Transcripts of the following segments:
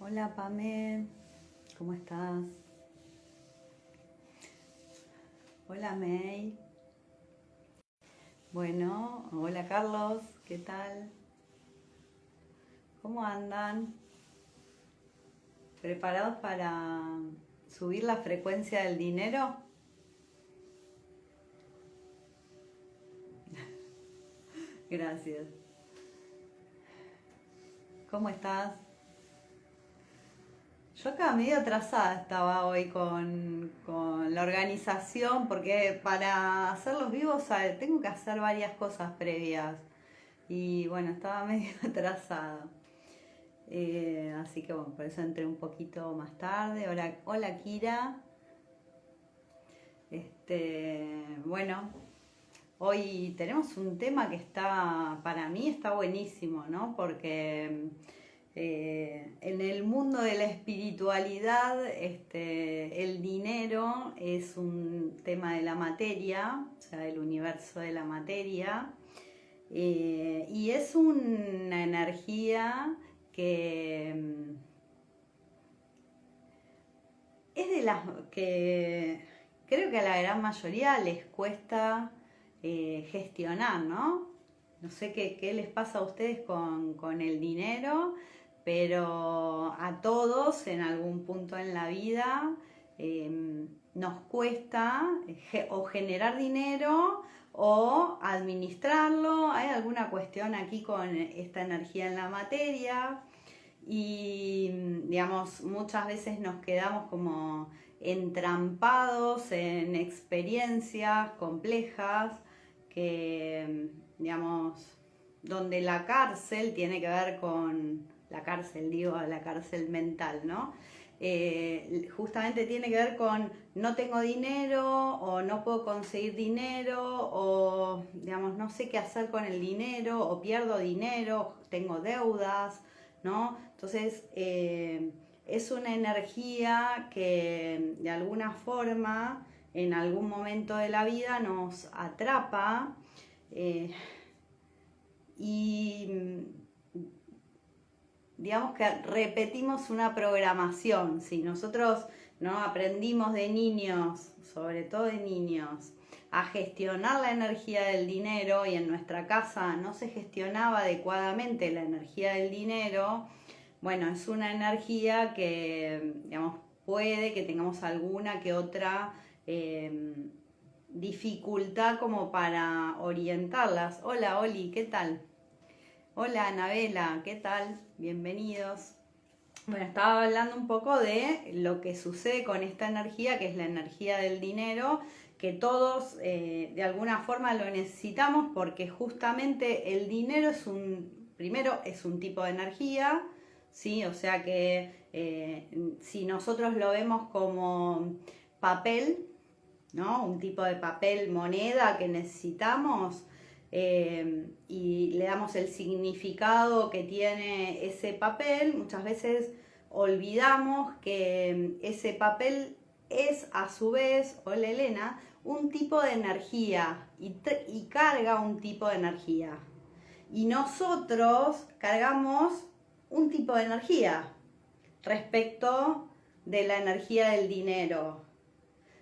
Hola Pamé, ¿cómo estás? Hola May. Bueno, hola Carlos, ¿qué tal? ¿Cómo andan? ¿Preparados para subir la frecuencia del dinero? Gracias. ¿Cómo estás? Yo acá medio atrasada estaba hoy con la organización porque para hacer los vivos tengo que hacer varias cosas previas y bueno, estaba medio atrasada. Así que bueno, por eso entré un poquito más tarde. Hola, hola Kira. Bueno, hoy tenemos un tema que para mí está buenísimo, ¿no? Porque en el mundo de la espiritualidad, el dinero es un tema de la materia, o sea, del universo de la materia, y es una energía que es de las que creo que a la gran mayoría les cuesta gestionar, ¿no? No sé qué les pasa a ustedes con el dinero, pero a todos en algún punto en la vida nos cuesta o generar dinero o administrarlo. Hay alguna cuestión aquí con esta energía en la materia y digamos muchas veces nos quedamos como entrampados en experiencias complejas que digamos donde la cárcel tiene que ver con la cárcel, digo, la cárcel mental, ¿no? Justamente tiene que ver con no tengo dinero o no puedo conseguir dinero o digamos no sé qué hacer con el dinero o pierdo dinero, tengo deudas, ¿no? Entonces es una energía que de alguna forma en algún momento de la vida nos atrapa y digamos que repetimos una programación. Si nosotros no aprendimos de niños, sobre todo de niños, a gestionar la energía del dinero y en nuestra casa no se gestionaba adecuadamente la energía del dinero, bueno, es una energía que, digamos, puede que tengamos alguna que otra dificultad como para orientarlas. Hola Oli, ¿qué tal? Hola Anabela, ¿qué tal? Bienvenidos. Bueno, estaba hablando un poco de lo que sucede con esta energía, que es la energía del dinero, que todos de alguna forma lo necesitamos porque justamente el dinero primero es un tipo de energía, ¿sí? O sea que si nosotros lo vemos como papel, ¿no? Un tipo de papel, moneda que necesitamos y le damos el significado que tiene ese papel, muchas veces olvidamos que ese papel es a su vez, hola Elena, un tipo de energía y carga un tipo de energía. Y nosotros cargamos un tipo de energía respecto de la energía del dinero.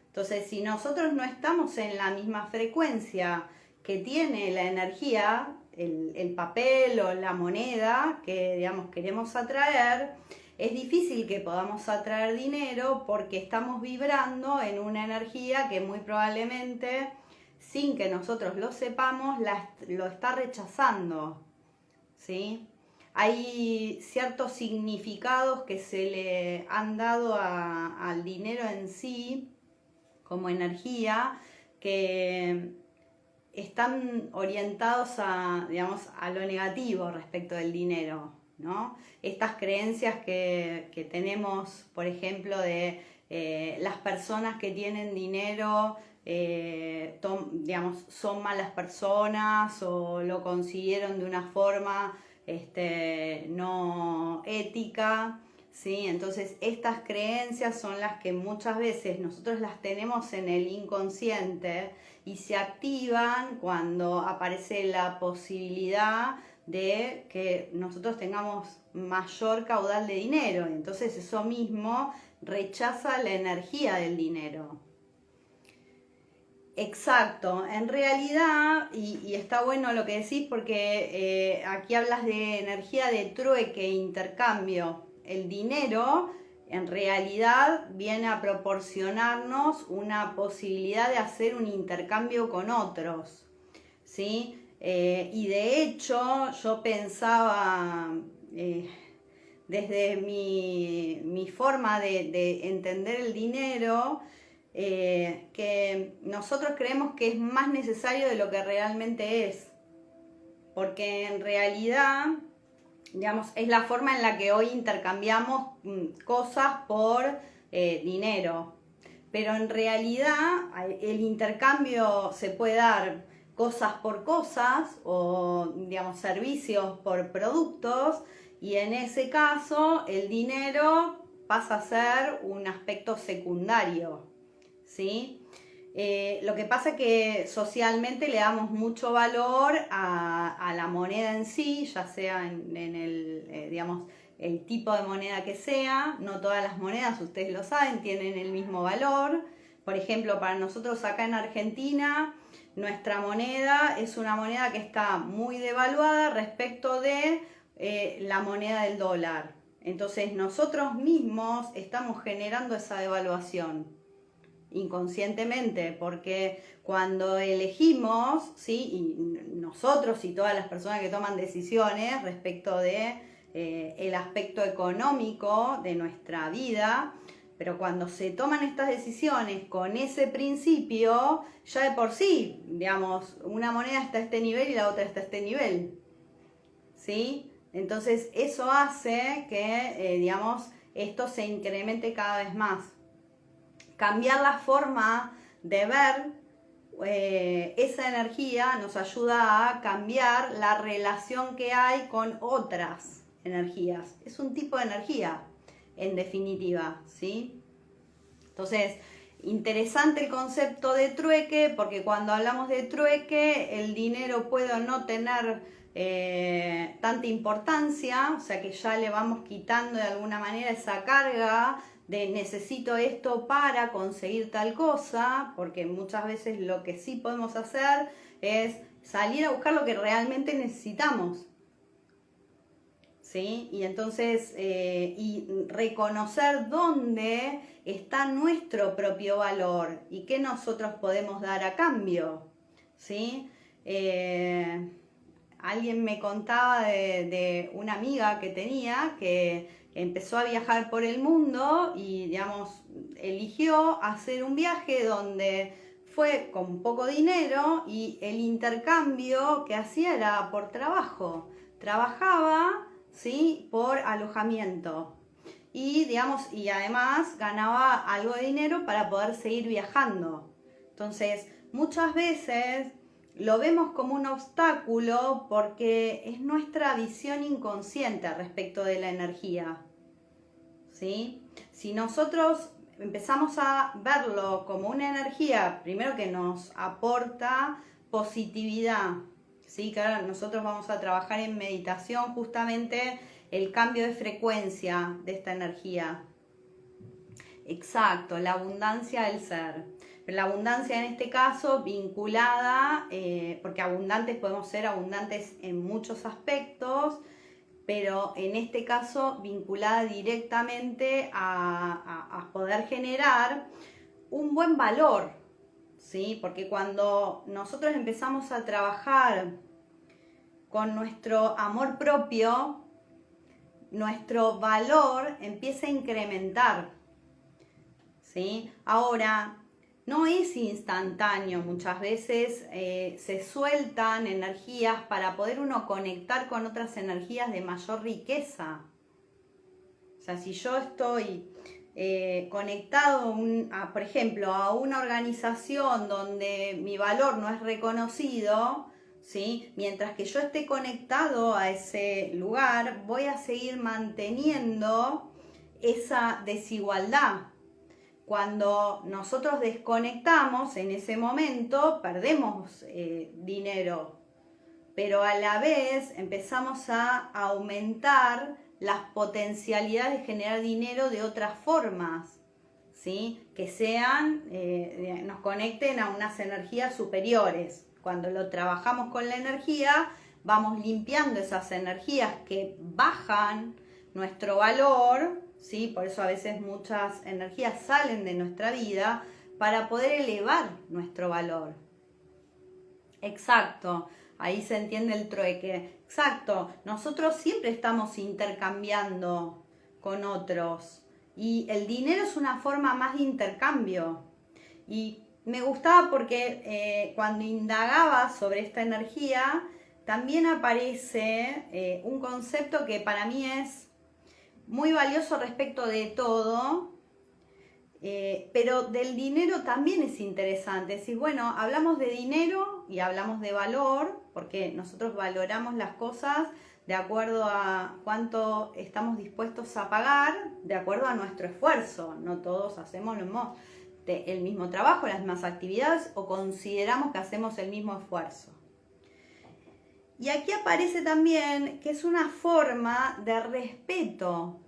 Entonces, si nosotros no estamos en la misma frecuencia que tiene la energía, el papel o la moneda que, digamos, queremos atraer, es difícil que podamos atraer dinero porque estamos vibrando en una energía que muy probablemente, sin que nosotros lo sepamos, lo está rechazando, ¿sí? Hay ciertos significados que se le han dado al dinero en sí como energía que están orientados digamos, a lo negativo respecto del dinero, ¿no? Estas creencias que tenemos, por ejemplo, de las personas que tienen dinero, digamos, son malas personas o lo consiguieron de una forma no ética. ¿Sí? Entonces estas creencias son las que muchas veces nosotros las tenemos en el inconsciente y se activan cuando aparece la posibilidad de que nosotros tengamos mayor caudal de dinero. Entonces eso mismo rechaza la energía del dinero. Exacto, en realidad, y está bueno lo que decís porque aquí hablas de energía de trueque, intercambio. El dinero en realidad viene a proporcionarnos una posibilidad de hacer un intercambio con otros, ¿sí? Y de hecho yo pensaba, desde mi forma de entender el dinero, que nosotros creemos que es más necesario de lo que realmente es, porque en realidad, digamos, es la forma en la que hoy intercambiamos cosas por dinero, pero en realidad el intercambio se puede dar cosas por cosas o, digamos, servicios por productos, y en ese caso el dinero pasa a ser un aspecto secundario, ¿sí? Lo que pasa es que socialmente le damos mucho valor a la moneda en sí, ya sea en el, digamos, el tipo de moneda que sea. No todas las monedas, ustedes lo saben, tienen el mismo valor. Por ejemplo, para nosotros acá en Argentina, nuestra moneda es una moneda que está muy devaluada respecto de la moneda del dólar. Entonces nosotros mismos estamos generando esa devaluación inconscientemente, porque cuando elegimos, ¿sí? Y nosotros y todas las personas que toman decisiones respecto de el aspecto económico de nuestra vida, pero cuando se toman estas decisiones con ese principio, ya de por sí, digamos, una moneda está a este nivel y la otra está a este nivel, ¿sí? Entonces eso hace que, digamos, esto se incremente cada vez más. Cambiar la forma de ver esa energía nos ayuda a cambiar la relación que hay con otras energías. Es un tipo de energía, en definitiva, ¿sí? Entonces, interesante el concepto de trueque, porque cuando hablamos de trueque, el dinero puede o no tener tanta importancia, o sea que ya le vamos quitando de alguna manera esa carga de necesito esto para conseguir tal cosa, porque muchas veces lo que sí podemos hacer es salir a buscar lo que realmente necesitamos, ¿sí? Y entonces, y reconocer dónde está nuestro propio valor y qué nosotros podemos dar a cambio, ¿sí? Alguien me contaba de una amiga que tenía que empezó a viajar por el mundo y, digamos, eligió hacer un viaje donde fue con poco dinero y el intercambio que hacía era por trabajo. Trabajaba, ¿sí?, por alojamiento y, digamos, y además ganaba algo de dinero para poder seguir viajando. Entonces, muchas veces lo vemos como un obstáculo porque es nuestra visión inconsciente respecto de la energía, ¿sí? Si nosotros empezamos a verlo como una energía, primero que nos aporta positividad, ¿sí? Que ahora nosotros vamos a trabajar en meditación justamente el cambio de frecuencia de esta energía. Exacto, la abundancia del ser. La abundancia en este caso vinculada, porque abundantes podemos ser abundantes en muchos aspectos, pero en este caso vinculada directamente a poder generar un buen valor, ¿sí? Porque cuando nosotros empezamos a trabajar con nuestro amor propio, nuestro valor empieza a incrementar, ¿sí? Ahora, no es instantáneo, muchas veces se sueltan energías para poder uno conectar con otras energías de mayor riqueza. O sea, si yo estoy conectado, por ejemplo, a una organización donde mi valor no es reconocido, ¿sí? Mientras que yo esté conectado a ese lugar, voy a seguir manteniendo esa desigualdad. Cuando nosotros desconectamos, en ese momento perdemos dinero, pero a la vez empezamos a aumentar las potencialidades de generar dinero de otras formas, ¿sí? Que sean, nos conecten a unas energías superiores. Cuando lo trabajamos con la energía, vamos limpiando esas energías que bajan nuestro valor, ¿sí? Por eso a veces muchas energías salen de nuestra vida para poder elevar nuestro valor. Exacto, ahí se entiende el trueque. Exacto, nosotros siempre estamos intercambiando con otros y el dinero es una forma más de intercambio. Y me gustaba porque cuando indagaba sobre esta energía, también aparece un concepto que para mí es muy valioso respecto de todo, pero del dinero también es interesante. Es decir, bueno, hablamos de dinero y hablamos de valor, porque nosotros valoramos las cosas de acuerdo a cuánto estamos dispuestos a pagar, de acuerdo a nuestro esfuerzo. No todos hacemos el mismo trabajo, las mismas actividades o consideramos que hacemos el mismo esfuerzo. Y aquí aparece también que es una forma de respeto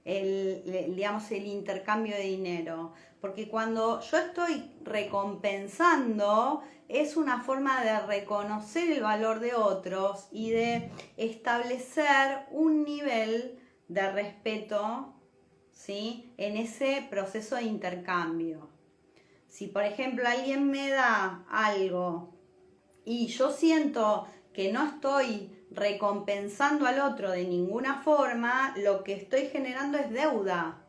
el intercambio de dinero, porque cuando yo estoy recompensando es una forma de reconocer el valor de otros y de establecer un nivel de respeto, ¿sí? En ese proceso de intercambio. Si por ejemplo alguien me da algo y yo siento que no estoy recompensando al otro de ninguna forma, lo que estoy generando es deuda,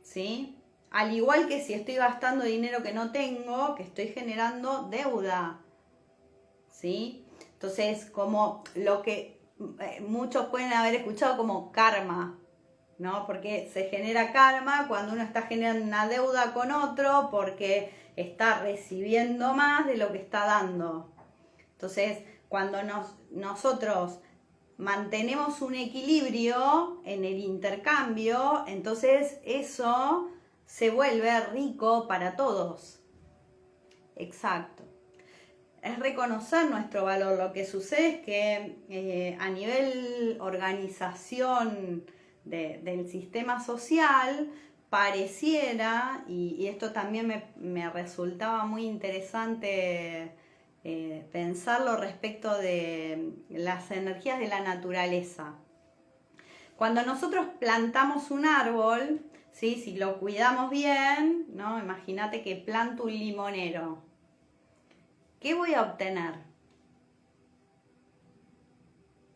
¿sí? Al igual que si estoy gastando dinero que no tengo, que estoy generando deuda, ¿sí? Entonces, como lo que muchos pueden haber escuchado como karma, ¿no? Porque se genera karma cuando uno está generando una deuda con otro porque está recibiendo más de lo que está dando. Entonces, cuando nosotros mantenemos un equilibrio en el intercambio, entonces eso se vuelve rico para todos. Exacto. Es reconocer nuestro valor. Lo que sucede es que a nivel organización del sistema social pareciera, y esto también me resultaba muy interesante pensarlo respecto de las energías de la naturaleza. Cuando nosotros plantamos un árbol, ¿sí? Si lo cuidamos bien, ¿no? Imagínate que planto un limonero. ¿Qué voy a obtener?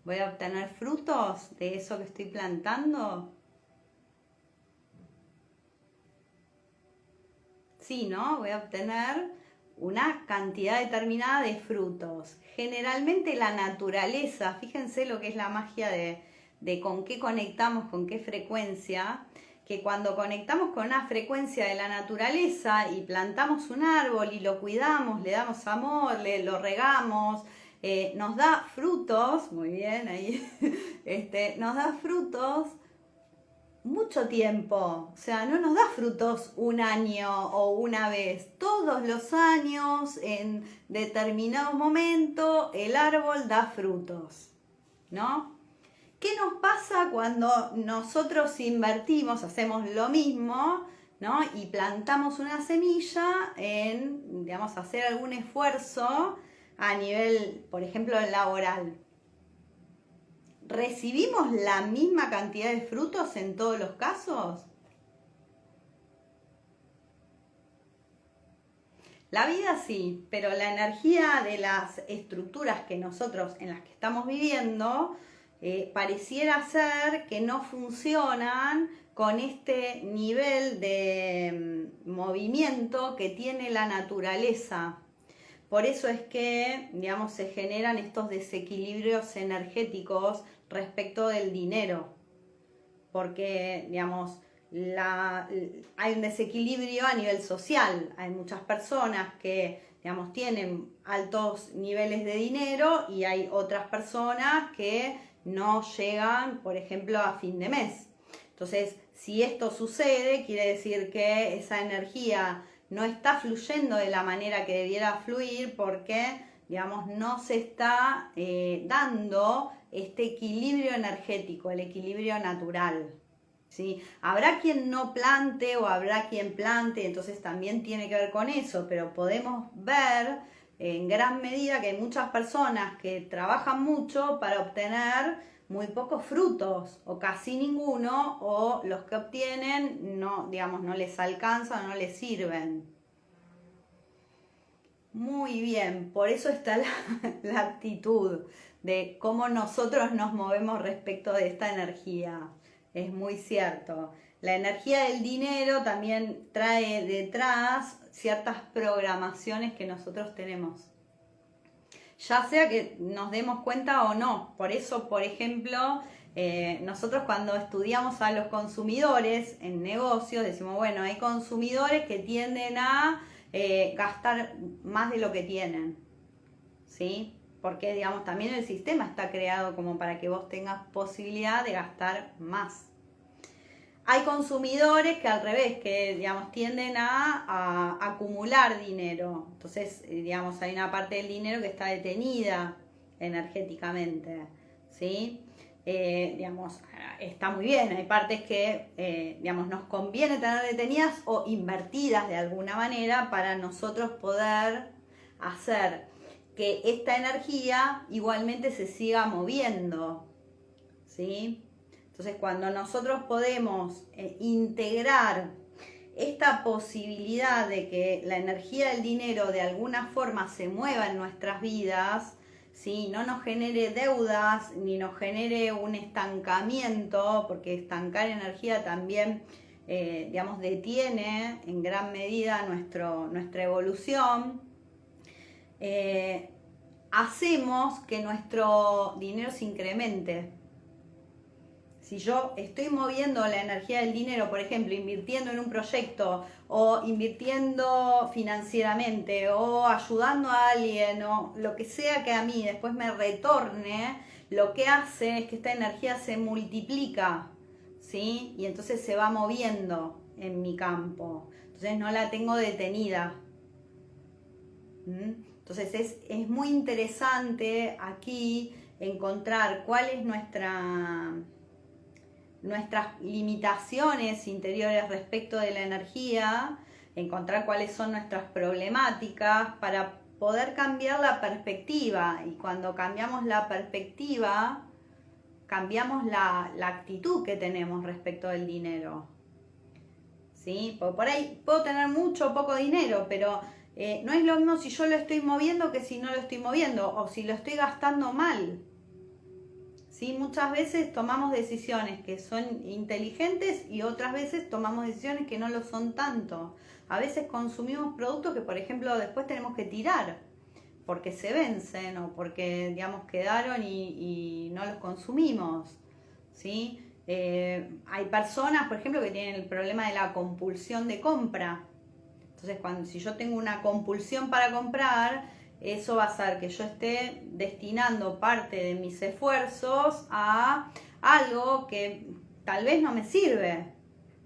¿Voy a obtener frutos de eso que estoy plantando? Sí, ¿no? Voy a obtener una cantidad determinada de frutos. Generalmente la naturaleza, fíjense lo que es la magia de con qué conectamos, con qué frecuencia, que cuando conectamos con una frecuencia de la naturaleza y plantamos un árbol y lo cuidamos, le damos amor, lo regamos, nos da frutos, muy bien ahí, nos da frutos mucho tiempo, o sea, no nos da frutos un año o una vez, todos los años, en determinado momento, el árbol da frutos, ¿no? ¿Qué nos pasa cuando nosotros invertimos, hacemos lo mismo, ¿no? Y plantamos una semilla en, digamos, hacer algún esfuerzo a nivel, por ejemplo, laboral? ¿Recibimos la misma cantidad de frutos en todos los casos? La vida sí, pero la energía de las estructuras que nosotros en las que estamos viviendo pareciera ser que no funcionan con este nivel de movimiento que tiene la naturaleza. Por eso es que, digamos, se generan estos desequilibrios energéticos respecto del dinero, porque, digamos, hay un desequilibrio a nivel social. Hay muchas personas que, digamos, tienen altos niveles de dinero y hay otras personas que no llegan, por ejemplo, a fin de mes. Entonces, si esto sucede, quiere decir que esa energía no está fluyendo de la manera que debiera fluir porque, digamos, no se está dando este equilibrio energético, el equilibrio natural. ¿Sí? Habrá quien no plante o habrá quien plante, entonces también tiene que ver con eso, pero podemos ver en gran medida que hay muchas personas que trabajan mucho para obtener muy pocos frutos o casi ninguno, o los que obtienen no, digamos, no les alcanza o no les sirven. Muy bien, por eso está la actitud de cómo nosotros nos movemos respecto de esta energía. Es muy cierto. La energía del dinero también trae detrás ciertas programaciones que nosotros tenemos. Ya sea que nos demos cuenta o no. Por eso, por ejemplo, nosotros cuando estudiamos a los consumidores en negocios, decimos, bueno, hay consumidores que tienden a gastar más de lo que tienen. ¿Sí? Porque, digamos, también el sistema está creado como para que vos tengas posibilidad de gastar más. Hay consumidores que al revés, que, digamos, tienden a acumular dinero. Entonces, digamos, hay una parte del dinero que está detenida energéticamente, ¿sí? Digamos, está muy bien. Hay partes que, digamos, nos conviene tener detenidas o invertidas de alguna manera para nosotros poder hacer que esta energía igualmente se siga moviendo, ¿sí? Entonces, cuando nosotros podemos integrar esta posibilidad de que la energía del dinero de alguna forma se mueva en nuestras vidas, ¿sí? No nos genere deudas ni nos genere un estancamiento, porque estancar energía también, digamos, detiene en gran medida nuestra evolución. Hacemos que nuestro dinero se incremente. Si yo estoy moviendo la energía del dinero, por ejemplo, invirtiendo en un proyecto o invirtiendo financieramente o ayudando a alguien o lo que sea que a mí después me retorne, lo que hace es que esta energía se multiplica, ¿sí? Y entonces se va moviendo en mi campo. Entonces no la tengo detenida. Entonces es muy interesante aquí encontrar cuál es nuestras limitaciones interiores respecto de la energía, encontrar cuáles son nuestras problemáticas para poder cambiar la perspectiva. Y cuando cambiamos la perspectiva, cambiamos la actitud que tenemos respecto del dinero. ¿Sí? Porque por ahí puedo tener mucho o poco dinero, pero no es lo mismo si yo lo estoy moviendo que si no lo estoy moviendo, o si lo estoy gastando mal. ¿Sí? Muchas veces tomamos decisiones que son inteligentes y otras veces tomamos decisiones que no lo son tanto. A veces consumimos productos que, por ejemplo, después tenemos que tirar porque se vencen o porque, digamos, quedaron y no los consumimos, ¿sí? Hay personas, por ejemplo, que tienen el problema de la compulsión de compra. Entonces, si yo tengo una compulsión para comprar, eso va a hacer que yo esté destinando parte de mis esfuerzos a algo que tal vez no me sirve.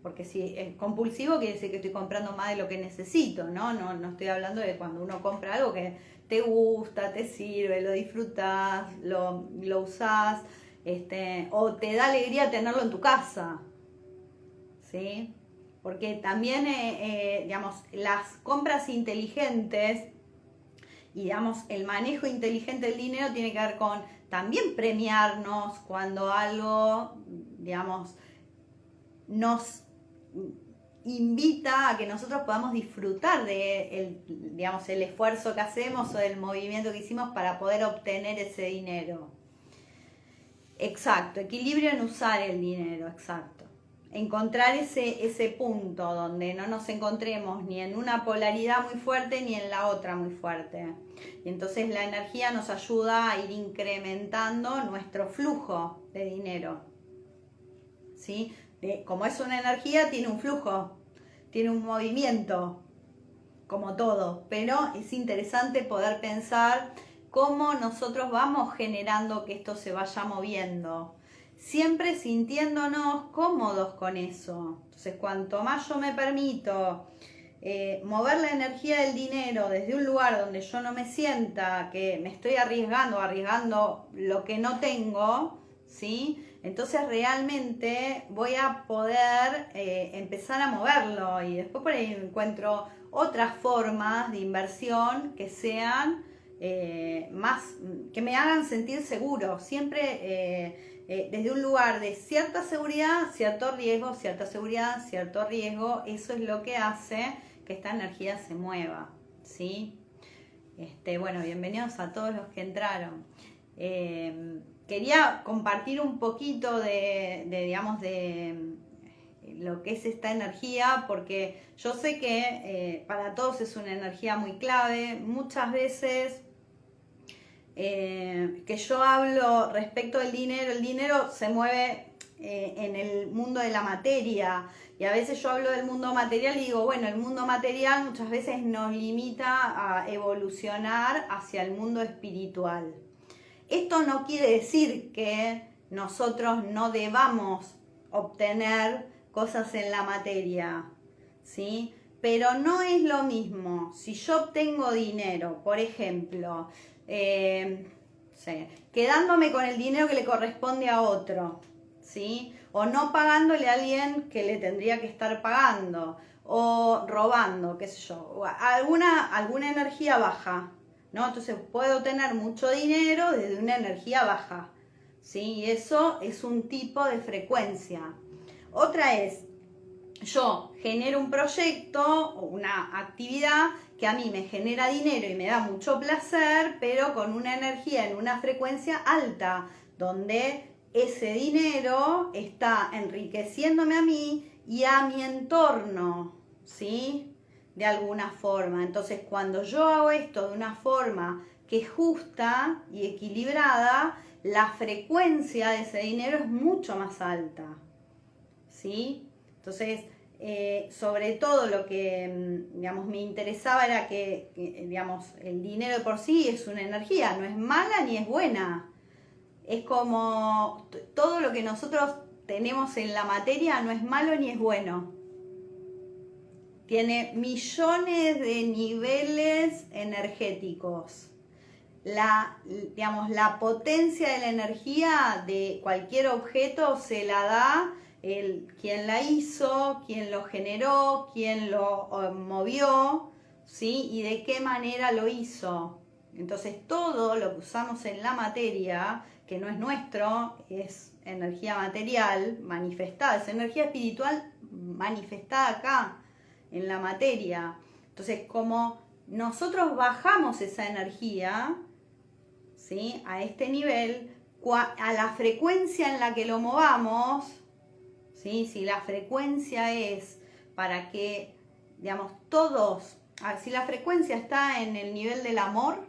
Porque si es compulsivo quiere decir que estoy comprando más de lo que necesito, ¿no? No estoy hablando de cuando uno compra algo que te gusta, te sirve, lo disfrutas, lo usás, o te da alegría tenerlo en tu casa, ¿sí? Porque también, digamos, las compras inteligentes y, digamos, el manejo inteligente del dinero tiene que ver con también premiarnos cuando algo, digamos, nos invita a que nosotros podamos disfrutar de el esfuerzo que hacemos o del movimiento que hicimos para poder obtener ese dinero. Exacto, equilibrio en usar el dinero, exacto. Encontrar ese punto donde no nos encontremos ni en una polaridad muy fuerte ni en la otra muy fuerte. Y entonces la energía nos ayuda a ir incrementando nuestro flujo de dinero, ¿sí? Como es una energía, tiene un flujo, tiene un movimiento, como todo. Pero es interesante poder pensar cómo nosotros vamos generando que esto se vaya moviendo, siempre sintiéndonos cómodos con eso. Entonces, cuanto más yo me permito mover la energía del dinero desde un lugar donde yo no me sienta que me estoy arriesgando lo que no tengo, ¿sí? Entonces realmente voy a poder empezar a moverlo y después por ahí encuentro otras formas de inversión que sean más, que me hagan sentir seguro, siempre desde un lugar de cierta seguridad, cierto riesgo, cierta seguridad, cierto riesgo. Eso es lo que hace que esta energía se mueva, ¿sí? Bueno, bienvenidos a todos los que entraron. Quería compartir un poquito digamos, de lo que es esta energía, porque yo sé que para todos es una energía muy clave. Muchas veces que yo hablo respecto del dinero, el dinero se mueve en el mundo de la materia, y a veces yo hablo del mundo material y digo, bueno, el mundo material muchas veces nos limita a evolucionar hacia el mundo espiritual. Esto no quiere decir que nosotros no debamos obtener cosas en la materia, ¿sí? Pero no es lo mismo si yo obtengo dinero, por ejemplo, quedándome con el dinero que le corresponde a otro, ¿sí? O no pagándole a alguien que le tendría que estar pagando, o robando, qué sé yo, alguna energía baja, ¿no? Entonces puedo tener mucho dinero desde una energía baja, ¿sí? Y eso es un tipo de frecuencia. Otra es, yo genero un proyecto o una actividad que a mí me genera dinero y me da mucho placer, pero con una energía en una frecuencia alta, donde ese dinero está enriqueciéndome a mí y a mi entorno, ¿sí? De alguna forma. Entonces, cuando yo hago esto de una forma que es justa y equilibrada, la frecuencia de ese dinero es mucho más alta, ¿sí? Entonces, sobre todo lo que, digamos, me interesaba era que, digamos, el dinero de por sí es una energía, no es mala ni es buena. Es como todo lo que nosotros tenemos en la materia no es malo ni es bueno. Tiene millones de niveles energéticos. Digamos, la potencia de la energía de cualquier objeto se la da quien la hizo, quien lo generó, quien lo movió, ¿sí? Y de qué manera lo hizo. Entonces todo lo que usamos en la materia, que no es nuestro, es energía material manifestada, es energía espiritual manifestada acá en la materia. Entonces, como nosotros bajamos esa energía, ¿sí? A este nivel, a la frecuencia en la que lo movamos, ¿sí? Si la frecuencia es para que, digamos, todos, si la frecuencia está en el nivel del amor,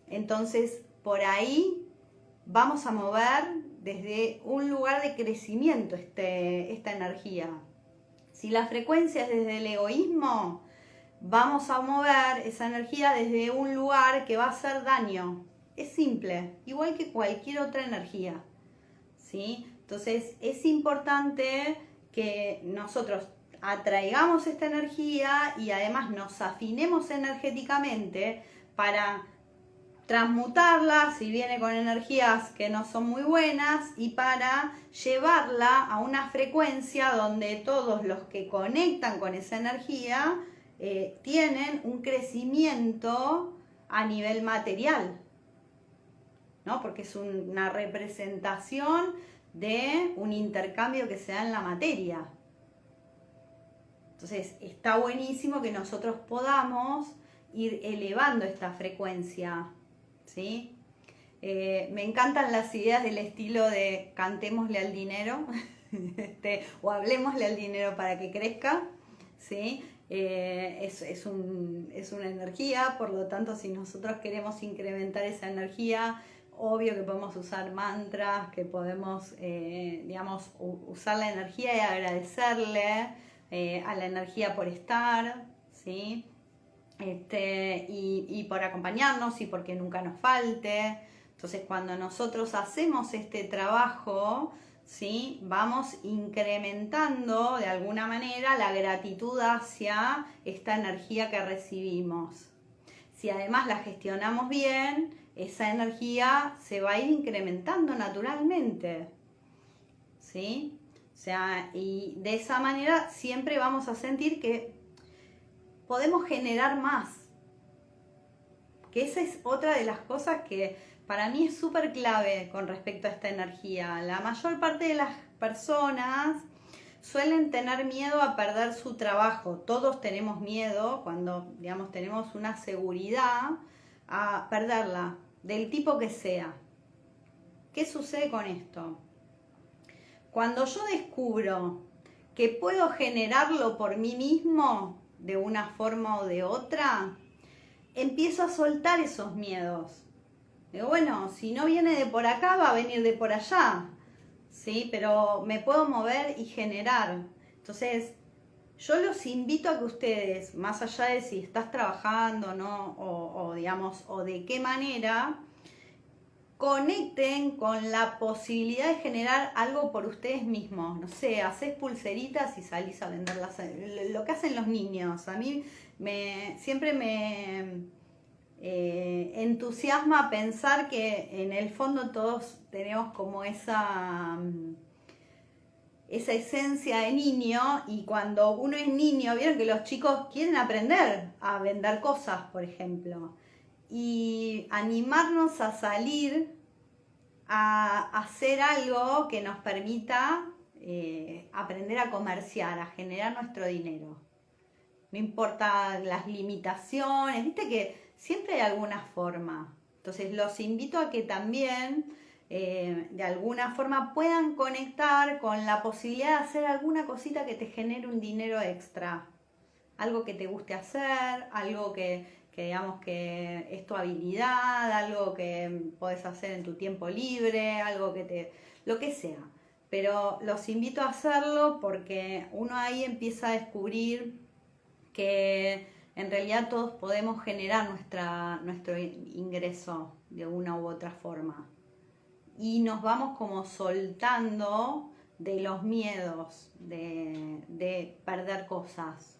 entonces por ahí vamos a mover desde un lugar de crecimiento esta energía. Si la frecuencia es desde el egoísmo, vamos a mover esa energía desde un lugar que va a hacer daño. Es simple, igual que cualquier otra energía, ¿sí? Entonces es importante que nosotros atraigamos esta energía y además nos afinemos energéticamente para transmutarla si viene con energías que no son muy buenas, y para llevarla a una frecuencia donde todos los que conectan con esa energía tienen un crecimiento a nivel material, ¿no? Porque es una representación de un intercambio que se da en la materia. Entonces está buenísimo que nosotros podamos ir elevando esta frecuencia, ¿sí? Me encantan las ideas del estilo de cantémosle al dinero o hablemosle al dinero para que crezca, ¿sí? Es una energía, por lo tanto, si nosotros queremos incrementar esa energía, obvio que podemos usar mantras, que podemos, digamos, usar la energía y agradecerle a la energía por estar, ¿sí? Y por acompañarnos y porque nunca nos falte. Entonces, cuando nosotros hacemos este trabajo, ¿sí? Vamos incrementando de alguna manera la gratitud hacia esta energía que recibimos. Si además la gestionamos bien, esa energía se va a ir incrementando naturalmente, ¿sí? O sea, y de esa manera siempre vamos a sentir que podemos generar más. Que esa es otra de las cosas que para mí es súper clave con respecto a esta energía. La mayor parte de las personas suelen tener miedo a perder su trabajo. Todos tenemos miedo cuando, digamos, tenemos una seguridad a perderla, del tipo que sea. ¿Qué sucede con esto? Cuando yo descubro que puedo generarlo por mí mismo, de una forma o de otra, empiezo a soltar esos miedos. Digo, bueno, si no viene de por acá, va a venir de por allá, ¿sí? Pero me puedo mover y generar. Entonces, yo los invito a que ustedes, más allá de si estás trabajando, ¿no? O digamos, o de qué manera, conecten con la posibilidad de generar algo por ustedes mismos. No sé, haces pulseritas y salís a venderlas. Lo que hacen los niños. A mí siempre me entusiasma pensar que en el fondo todos tenemos como esa esencia de niño, y cuando uno es niño, vieron que los chicos quieren aprender a vender cosas, por ejemplo, y animarnos a salir a hacer algo que nos permita aprender a comerciar, a generar nuestro dinero. No importa las limitaciones, viste que siempre hay alguna forma. Entonces los invito a que también de alguna forma puedan conectar con la posibilidad de hacer alguna cosita que te genere un dinero extra. Algo que te guste hacer, algo que digamos que es tu habilidad, algo que podés hacer en tu tiempo libre, algo lo que sea. Pero los invito a hacerlo porque uno ahí empieza a descubrir que en realidad todos podemos generar nuestro ingreso de una u otra forma. Y nos vamos como soltando de los miedos de perder cosas,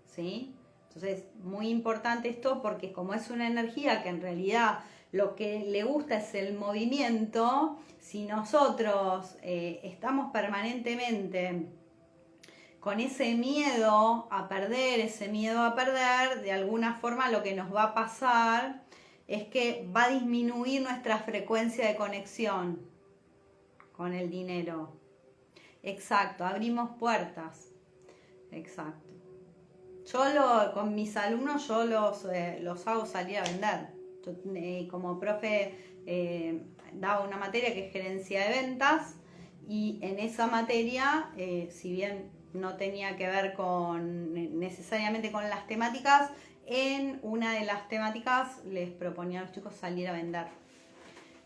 ¿sí? Entonces, muy importante esto porque como es una energía que en realidad lo que le gusta es el movimiento, si nosotros estamos permanentemente con ese miedo a perder, de alguna forma lo que nos va a pasar es que va a disminuir nuestra frecuencia de conexión con el dinero. Exacto, abrimos puertas. Exacto. Con mis alumnos yo los hago salir a vender. Yo, como profe daba una materia que es gerencia de ventas, y en esa materia, si bien no tenía que ver necesariamente con las temáticas, en una de las temáticas les proponía a los chicos salir a vender.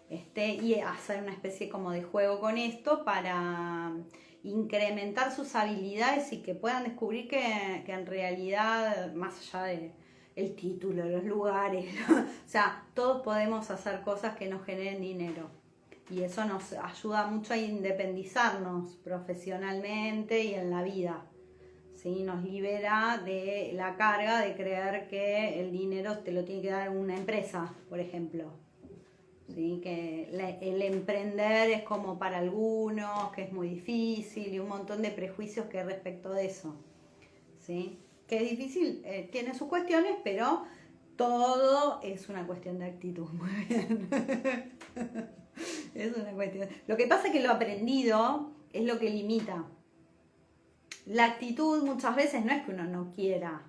Y hacer una especie como de juego con esto para incrementar sus habilidades y que puedan descubrir que en realidad, más allá de el título, los lugares, o sea, todos podemos hacer cosas que nos generen dinero. Y eso nos ayuda mucho a independizarnos profesionalmente y en la vida, ¿sí? Nos libera de la carga de creer que el dinero te lo tiene que dar una empresa, por ejemplo. ¿Sí? Que el emprender es como para algunos, que es muy difícil, y un montón de prejuicios que hay respecto de eso, ¿sí? Que es difícil, tiene sus cuestiones, pero todo es una cuestión de actitud. Muy bien. Es una cuestión. Lo que pasa es que lo aprendido es lo que limita. La actitud muchas veces no es que uno no quiera,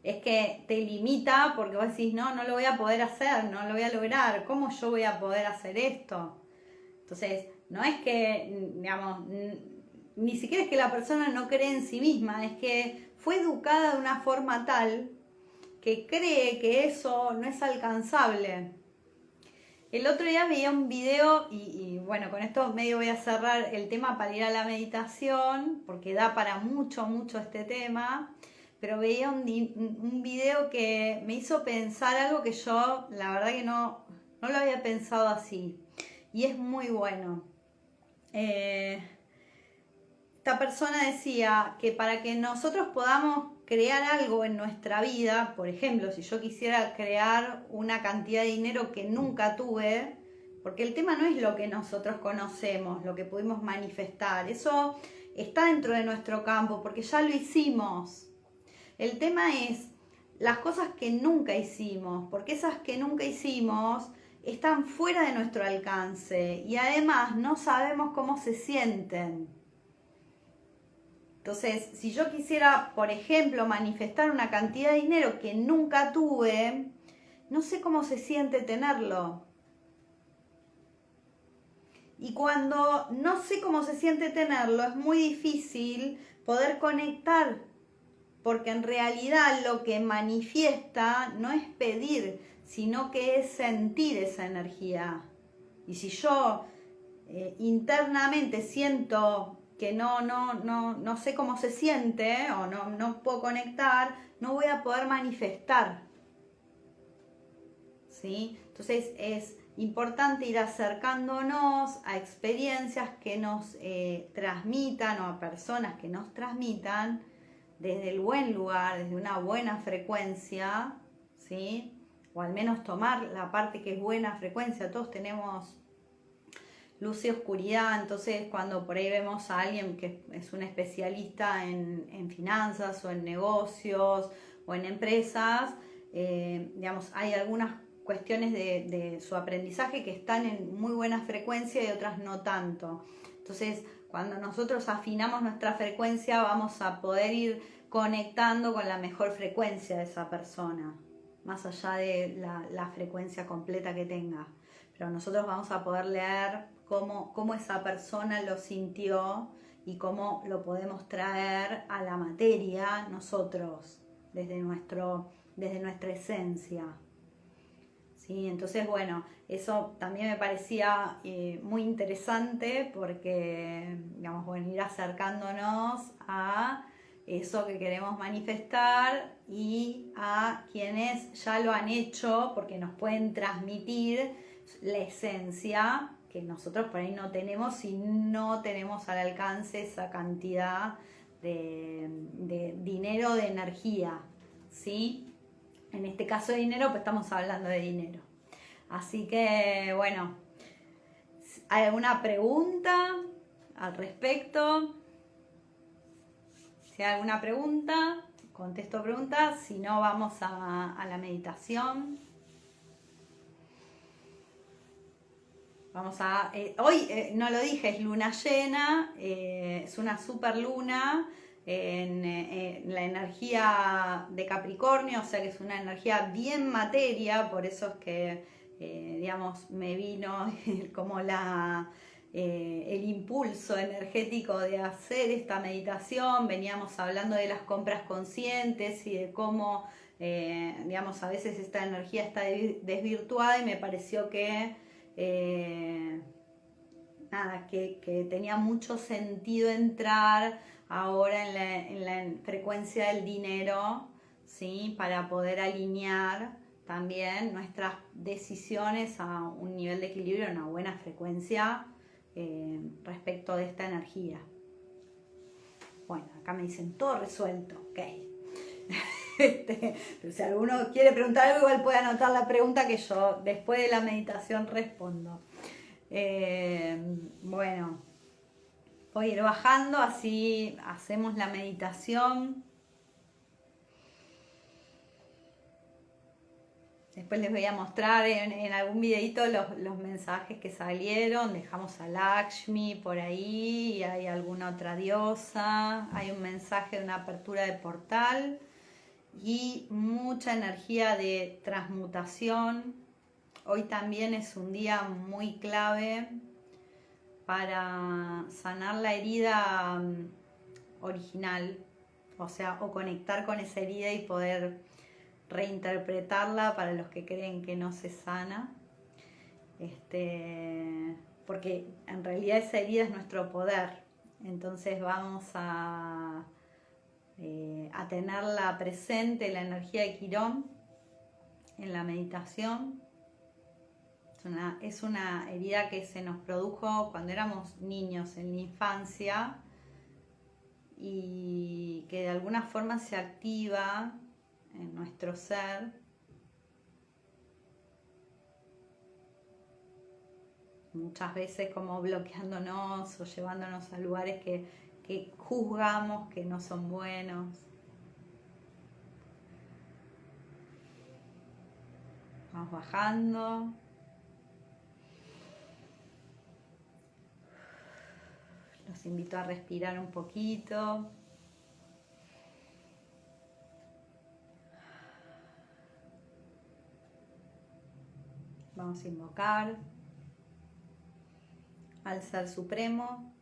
es que te limita porque vos decís, no lo voy a poder hacer, no lo voy a lograr, ¿cómo yo voy a poder hacer esto? Entonces, no es que, digamos, ni siquiera es que la persona no cree en sí misma, es que fue educada de una forma tal que cree que eso no es alcanzable. El otro día veía un video y bueno, con esto medio voy a cerrar el tema para ir a la meditación, porque da para mucho este tema. Pero veía un video que me hizo pensar algo que yo, la verdad que no lo había pensado así. Y es muy bueno. esta persona decía que para que nosotros podamos crear algo en nuestra vida, por ejemplo, si yo quisiera crear una cantidad de dinero que nunca tuve, porque el tema no es lo que nosotros conocemos, lo que pudimos manifestar, eso está dentro de nuestro campo, porque ya lo hicimos. El tema es las cosas que nunca hicimos, porque esas que nunca hicimos están fuera de nuestro alcance y además no sabemos cómo se sienten. Entonces, si yo quisiera, por ejemplo, manifestar una cantidad de dinero que nunca tuve, no sé cómo se siente tenerlo. Y cuando no sé cómo se siente tenerlo, es muy difícil poder conectar, porque en realidad lo que manifiesta no es pedir, sino que es sentir esa energía. Y si yo internamente siento que no sé cómo se siente o no puedo conectar, no voy a poder manifestar. ¿Sí? Entonces es importante ir acercándonos a experiencias que nos transmitan o a personas que nos transmitan desde el buen lugar, desde una buena frecuencia, ¿sí? O al menos tomar la parte que es buena frecuencia. Todos tenemos luz y oscuridad, entonces cuando por ahí vemos a alguien que es un especialista en finanzas o en negocios o en empresas, digamos, hay algunas cuestiones de su aprendizaje que están en muy buena frecuencia y otras no tanto. Entonces, cuando nosotros afinamos nuestra frecuencia, vamos a poder ir conectando con la mejor frecuencia de esa persona, más allá de la frecuencia completa que tenga. Pero nosotros vamos a poder leer cómo esa persona lo sintió y cómo lo podemos traer a la materia nosotros, desde nuestra esencia. ¿Sí? Entonces, bueno, eso también me parecía muy interesante porque, digamos, bueno, ir acercándonos a eso que queremos manifestar y a quienes ya lo han hecho, porque nos pueden transmitir la esencia que nosotros por ahí no tenemos si no tenemos al alcance esa cantidad de dinero, de energía, ¿sí? En este caso de dinero, pues estamos hablando de dinero. Así que, bueno, ¿hay alguna pregunta al respecto? Si hay alguna pregunta, contesto preguntas. Si no, vamos a la meditación. Vamos a... hoy, no lo dije, es luna llena, es una super luna en la energía de Capricornio, o sea que es una energía bien materia, por eso es que, digamos, me vino como el impulso energético de hacer esta meditación. Veníamos hablando de las compras conscientes y de cómo, digamos, a veces esta energía está desvirtuada y me pareció que que tenía mucho sentido entrar ahora en la frecuencia del dinero, ¿sí? Para poder alinear también nuestras decisiones a un nivel de equilibrio, a una buena frecuencia respecto de esta energía. Bueno, acá me dicen todo resuelto, ok. Pero si alguno quiere preguntar algo, igual puede anotar la pregunta que yo después de la meditación respondo. Bueno, voy a ir bajando, así hacemos la meditación. Después les voy a mostrar en algún videito los mensajes que salieron. Dejamos a Lakshmi por ahí, y hay alguna otra diosa. Hay un mensaje de una apertura de portal y mucha energía de transmutación. Hoy también es un día muy clave para sanar la herida original, o sea, o conectar con esa herida y poder reinterpretarla para los que creen que no se sana, porque en realidad esa herida es nuestro poder. Entonces vamos a tenerla presente, la energía de Quirón, en la meditación. Es una herida que se nos produjo cuando éramos niños en la infancia y que de alguna forma se activa en nuestro ser. Muchas veces como bloqueándonos o llevándonos a lugares que juzgamos que no son buenos. Vamos bajando. Los invito a respirar un poquito. Vamos a invocar al Ser Supremo,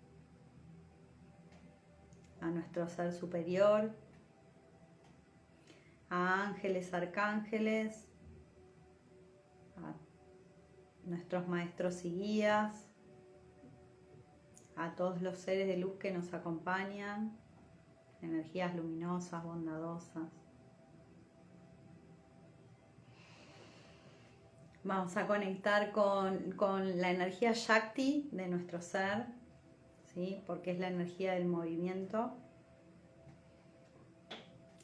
a nuestro Ser Superior, a ángeles, arcángeles, a nuestros maestros y guías, a todos los seres de luz que nos acompañan, energías luminosas, bondadosas. Vamos a conectar con la energía Shakti de nuestro ser, ¿sí? Porque es la energía del movimiento.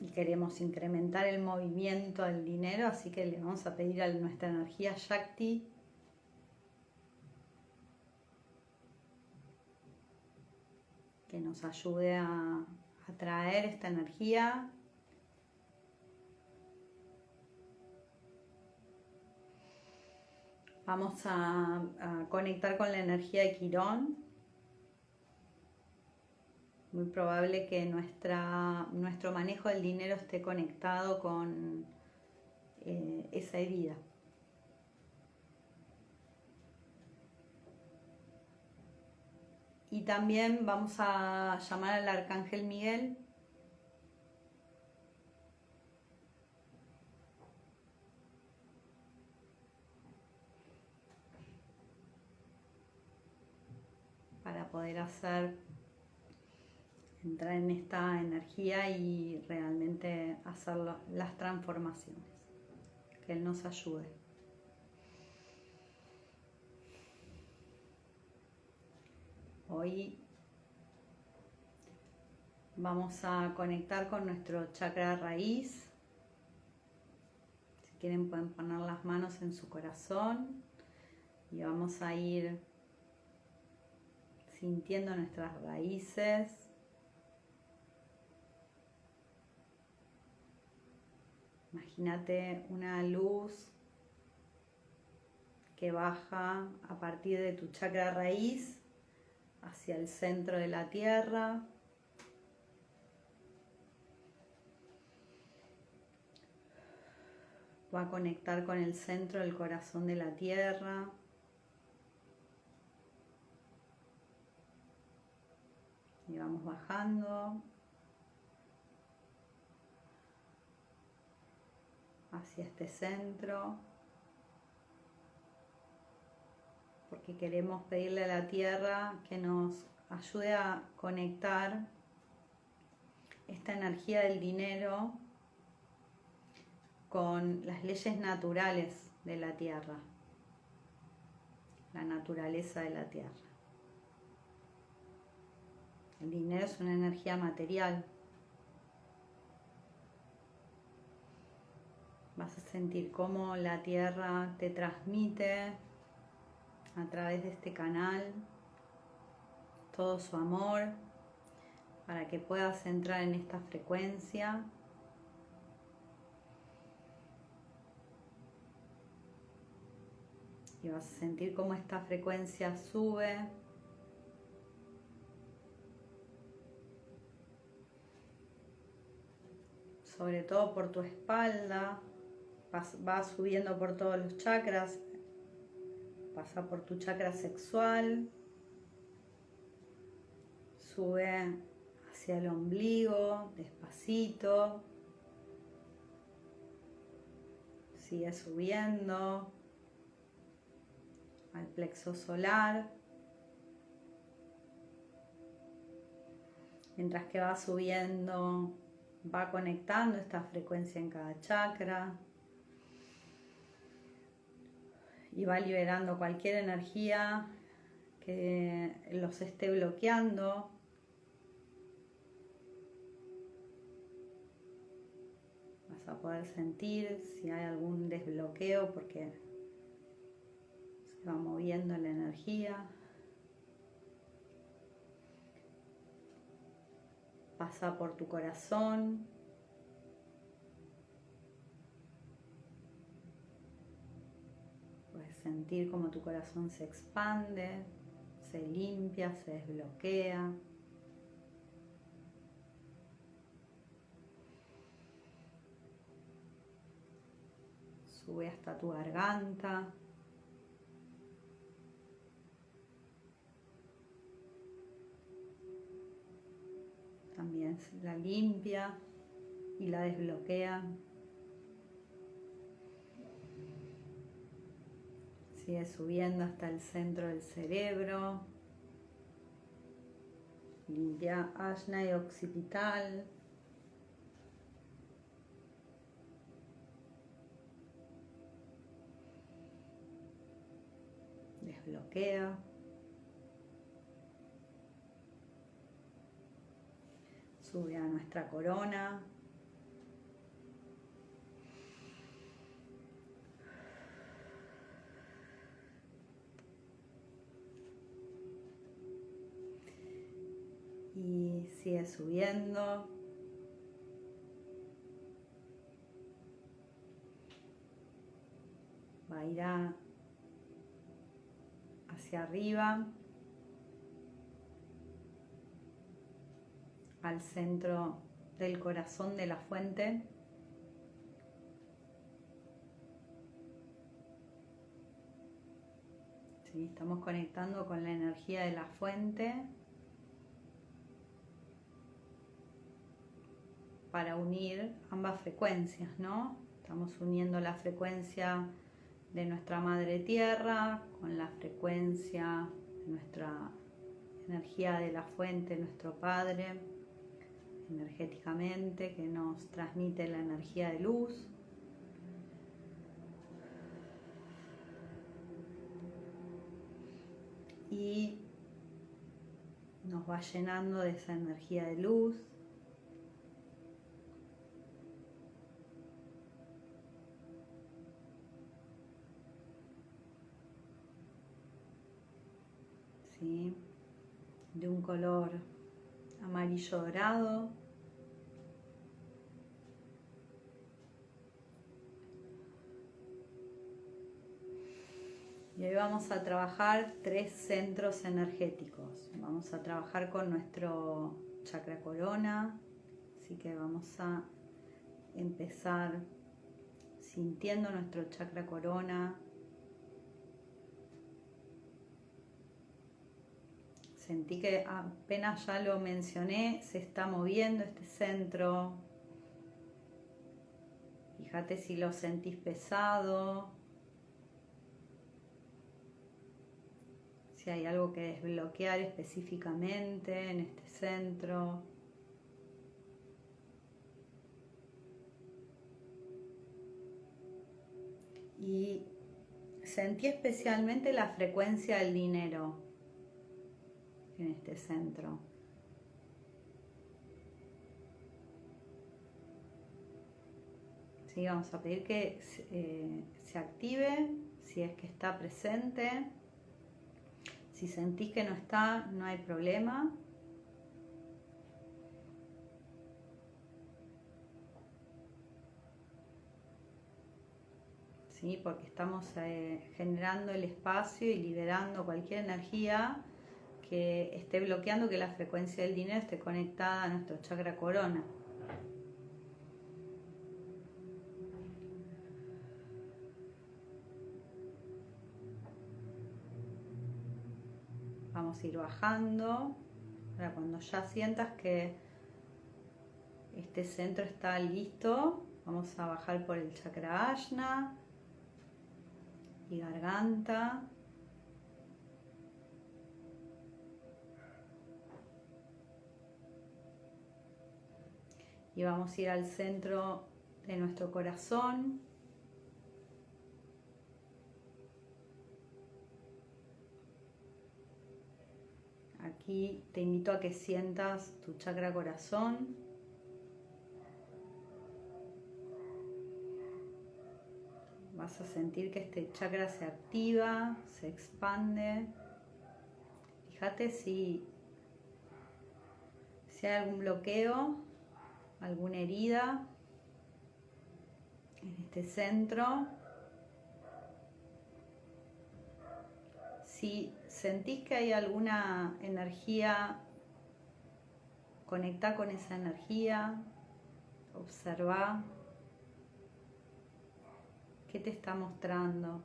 Y queremos incrementar el movimiento del dinero, así que le vamos a pedir a nuestra energía Shakti que nos ayude a traer esta energía. Vamos a conectar con la energía de Quirón. Muy probable que nuestro manejo del dinero esté conectado con esa herida. Y también vamos a llamar al Arcángel Miguel para poder entrar en esta energía y realmente hacer las transformaciones. Que Él nos ayude. Hoy vamos a conectar con nuestro chakra raíz. Si quieren pueden poner las manos en su corazón y vamos a ir sintiendo nuestras raíces. Imagínate una luz que baja a partir de tu chakra raíz hacia el centro de la tierra. Va a conectar con el centro del corazón de la tierra. Y vamos bajando hacia este centro, porque queremos pedirle a la tierra que nos ayude a conectar esta energía del dinero con las leyes naturales de la tierra, la naturaleza de la tierra. El dinero es una energía material. Vas a sentir cómo la tierra te transmite a través de este canal todo su amor para que puedas entrar en esta frecuencia. Y vas a sentir cómo esta frecuencia sube. Sobre todo por tu espalda. Va subiendo por todos los chakras. Pasa por tu chakra sexual. Sube hacia el ombligo, despacito. Sigue subiendo al plexo solar. Mientras que va subiendo, va conectando esta frecuencia en cada chakra. y va liberando cualquier energía que los esté bloqueando. Vas a poder sentir si hay algún desbloqueo porque se va moviendo la energía. Pasa por tu corazón. Puedes sentir cómo tu corazón se expande, se limpia, se desbloquea. Sube hasta tu garganta. También la limpia y la desbloquea. Sigue subiendo hasta el centro del cerebro. Limpia ajna y occipital. Desbloquea. Sube a nuestra corona. Y sigue subiendo. Va a ir hacia arriba, al centro del corazón de la fuente. ¿Sí? Estamos conectando con la energía de la fuente para unir ambas frecuencias, ¿no? Estamos uniendo la frecuencia de nuestra Madre Tierra con la frecuencia de nuestra energía de la fuente, nuestro Padre, energéticamente, que nos transmite la energía de luz. Y nos va llenando de esa energía de luz. ¿Sí? De un color amarillo dorado. Y hoy vamos a trabajar 3 centros energéticos. Vamos a trabajar con nuestro chakra corona, así que vamos a empezar sintiendo nuestro chakra corona. Sentí que apenas ya lo mencioné, se está moviendo este centro. Fíjate si lo sentís pesado. Si hay algo que desbloquear específicamente en este centro. Y sentí especialmente la frecuencia del dinero en este centro. Sí, vamos a pedir que se active si es que está presente. Si sentís que no está, no hay problema. ¿Sí? Porque estamos generando el espacio y liberando cualquier energía que esté bloqueando que la frecuencia del dinero esté conectada a nuestro chakra corona. Vamos a ir bajando. Ahora, cuando ya sientas que este centro está listo, vamos a bajar por el chakra ajna y garganta. Y vamos a ir al centro de nuestro corazón. Aquí te invito a que sientas tu chakra corazón. Vas a sentir que este chakra se activa, se expande. Fíjate si hay algún bloqueo, alguna herida en este centro. Si sentís que hay alguna energía, conectá con esa energía, observá qué te está mostrando.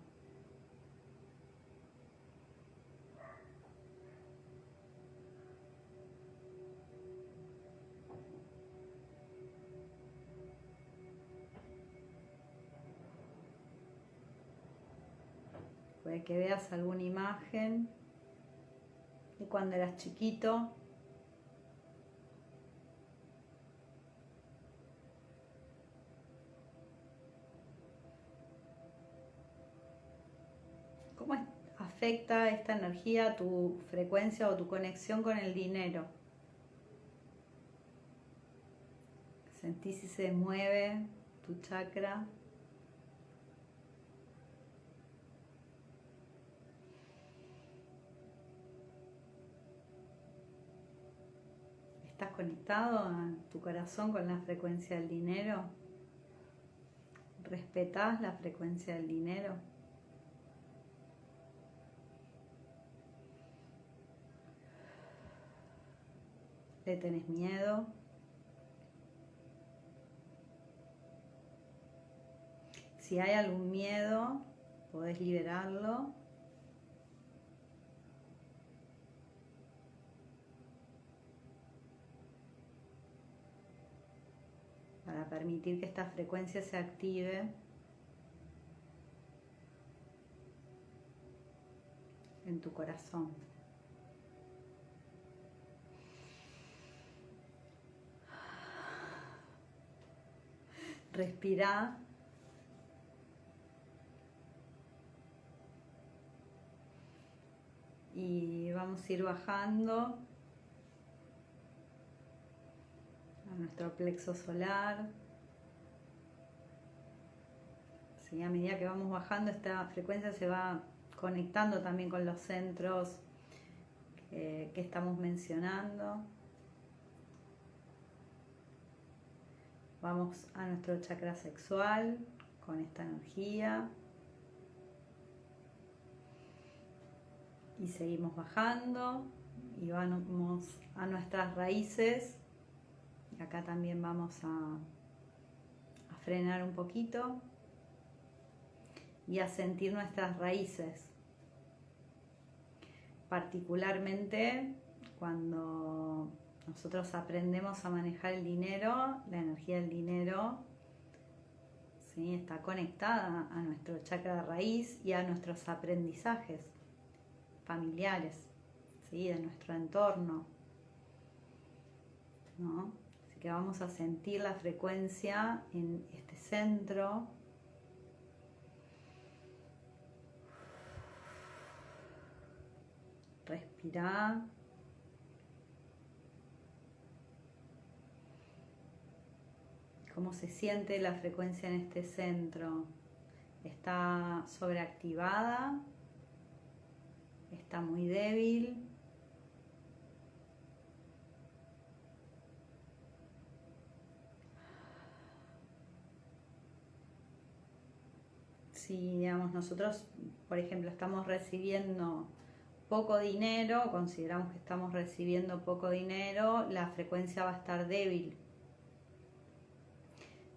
Puede que veas alguna imagen de cuando eras chiquito. ¿Cómo afecta esta energía tu frecuencia o tu conexión con el dinero? Sentís si se mueve tu chakra. ¿Estás conectado a tu corazón con la frecuencia del dinero? ¿Respetás la frecuencia del dinero? ¿Le tenés miedo? Si hay algún miedo, podés liberarlo. Para permitir que esta frecuencia se active en tu corazón. Respirá. Y vamos a ir bajando a nuestro plexo solar. ¿Sí? A medida que vamos bajando, esta frecuencia se va conectando también con los centros que estamos mencionando. Vamos a nuestro chakra sexual con esta energía. Y seguimos bajando y vamos a nuestras raíces. Y acá también vamos a frenar un poquito y a sentir nuestras raíces. Particularmente cuando nosotros aprendemos a manejar el dinero, la energía del dinero, ¿sí? Está conectada a nuestro chakra de raíz y a nuestros aprendizajes familiares, ¿sí? De nuestro entorno, ¿no? Así que vamos a sentir la frecuencia en este centro. Respirá. ¿Cómo se siente la frecuencia en este centro? ¿Está sobreactivada? ¿Está muy débil? Si, digamos, nosotros, por ejemplo, estamos recibiendo poco dinero, consideramos que estamos recibiendo poco dinero, la frecuencia va a estar débil.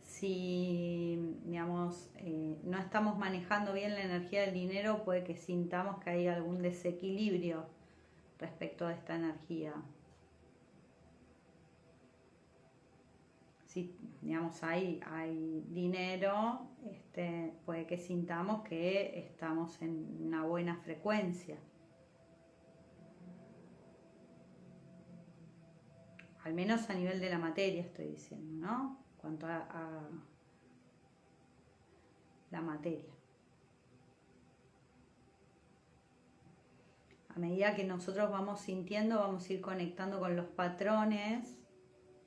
Si, digamos, no estamos manejando bien la energía del dinero, puede que sintamos que hay algún desequilibrio respecto a esta energía. Si, digamos, hay dinero, puede que sintamos que estamos en una buena frecuencia. Al menos a nivel de la materia estoy diciendo, ¿no? Cuanto a la materia. A medida que nosotros vamos sintiendo, vamos a ir conectando con los patrones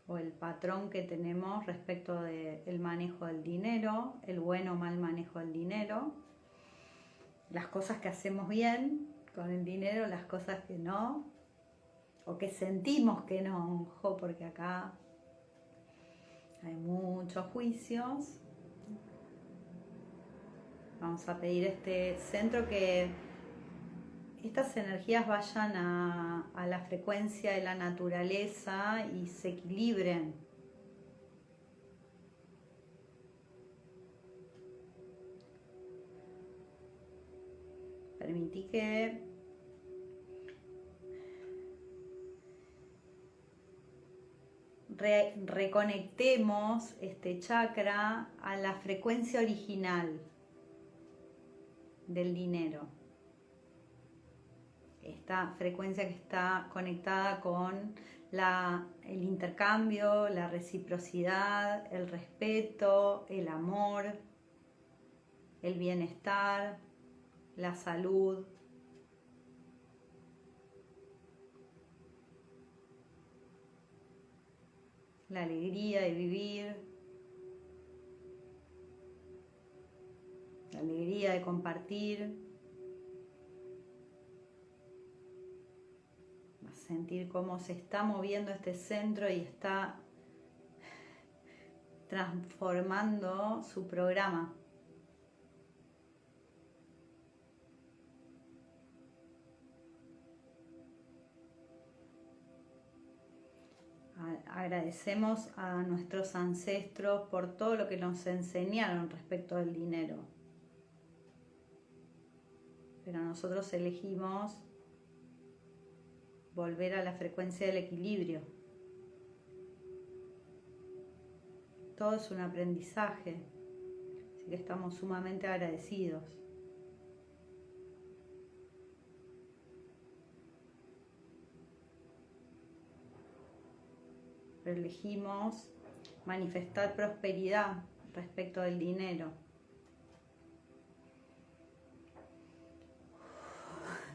o el patrón que tenemos respecto del manejo del dinero, el buen o mal manejo del dinero, las cosas que hacemos bien con el dinero, las cosas que no, o que sentimos que no, ojo, porque acá hay muchos juicios. Vamos a pedir este centro que estas energías vayan a la frecuencia de la naturaleza y se equilibren. Permití que reconectemos este chakra a la frecuencia original del dinero. Esta frecuencia que está conectada con el intercambio, la reciprocidad, el respeto, el amor, el bienestar, la salud. La alegría de vivir, la alegría de compartir, sentir cómo se está moviendo este centro y está transformando su programa. Agradecemos a nuestros ancestros por todo lo que nos enseñaron respecto al dinero. Pero nosotros elegimos volver a la frecuencia del equilibrio. Todo es un aprendizaje, así que estamos sumamente agradecidos. Pero elegimos manifestar prosperidad respecto del dinero.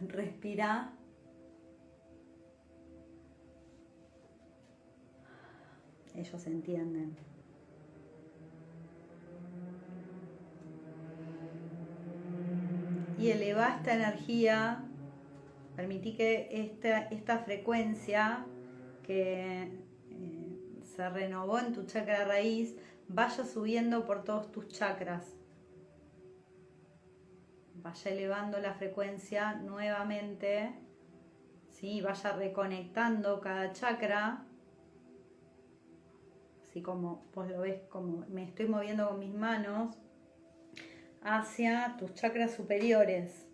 Respira. Ellos entienden. Y eleva esta energía, permití que esta frecuencia que se renovó en tu chakra raíz vaya subiendo por todos tus chakras. Vaya elevando la frecuencia nuevamente, ¿sí? Vaya reconectando cada chakra. Así como vos lo ves, como me estoy moviendo con mis manos hacia tus chakras superiores,